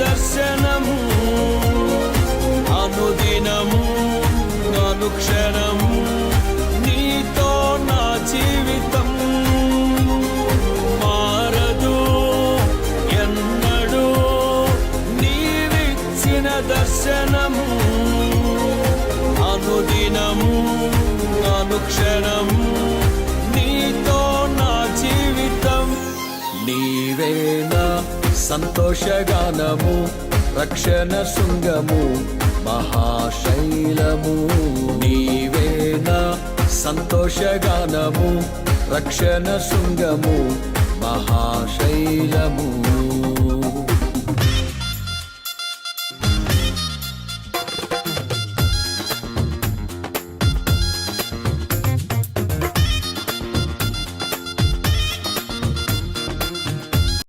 దర్శనము అనుదినము అనుక్షణము నీతో నా జీవితం మారదు ఎన్నడూ నీవిచ్చిన దర్శనము అనుదినము అనుక్షణము నీతో నా జీవితం నీవేనా సంతోషగానము రక్షణ శృంగము మహాశైలము నీవేనా సంతోషగానము రక్షణ శృంగము మహాశైలము